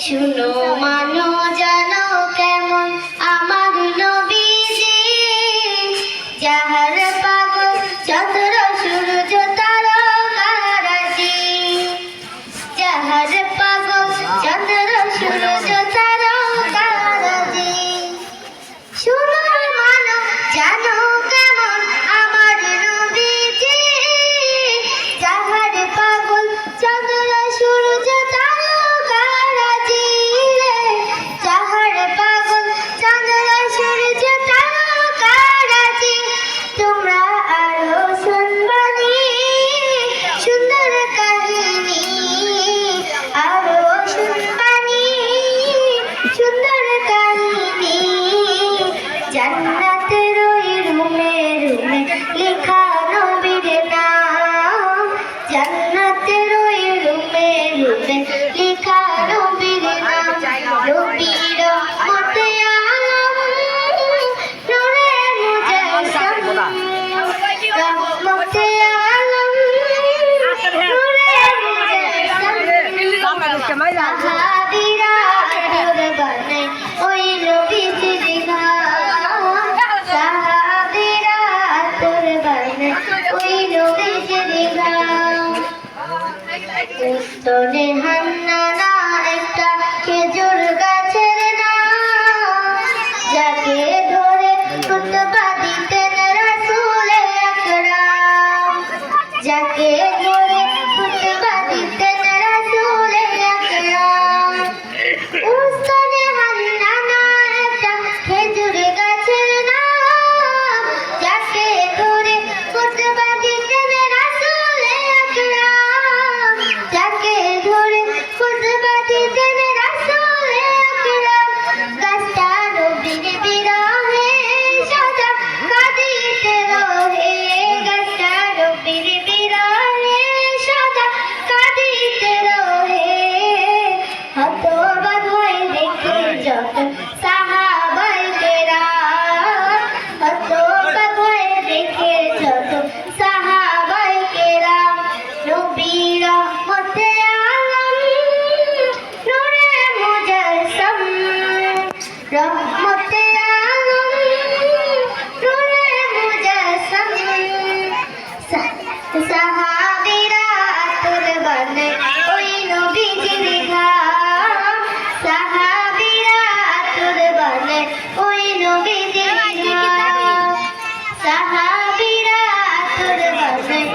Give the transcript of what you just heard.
শুনো মানো জানো কেমন আমার নবীজি, যাহার পাগল চন্দ্র সূর্য তারকারাজি, যাহার পাগল চন্দ্র সূর্য তারকারাজি। শুনো মানো জানো কেমন আমার নবীজি, যাহার পাগল চন্দ্র সূর্য তারকারাজি রে, যাহার পাগল চন্দ্র সূর্য তারকারাজি। তোমরা আরো শুনবানি সুন্দর কাহিনী, আরো শুনবানি সুন্দর কাহিনী। জান্নাতের ওই রুমে রুমে লেখা নবীর নাম, জান্নাতের ওই রুমে রুমে লেখা নবীর নাম। নবীর রহমতে আলম নূরে মুজাসসাম, রহমতে আলম নূরে মুজাসসাম। সাহাবীরা আতর বানায় ওই নবীজির ঘাম, সাহাবীরা আতর বানায় ওই নবীজির ঘাম। উত্তরে হান্নানা একটা খেজুর গাছের নাম, যাকে ধরে খুতবা দিতেন রাসূলে আকরাম, যাকে ধরে খুতবা দিতেন রাসূলে আকরাম। উস্তরে হান্নানা একটা খেজুর গাছের নাম, যাকে ধরে খুতবা দিতেন রাসূলে আকরাম, যাকে ধরে খুতবা দিতেন রাসূলে আকরাম। গাছটা নবীর বিরহে সদা কাঁদিতে রহে, গাছটা নবীর বিরহে সদা কাঁদিতে রহে। হতবাক হয়ে দেখে যত সাহাবায়ে কেরাম, হতবাক হয়ে দেখে যত সাহাবায়ে কেরাম। নবীর রহমতে আলম নূরে মুজাসসাম, রহমতে আলম নূরে মুজাসসাম। সাহাবীরা আতর বানায় ওই নবীজির ঘাম, সাহাবীরা আতর বানায় ওই নবীজির ঘাম, সাহাবীরা আতর বানায়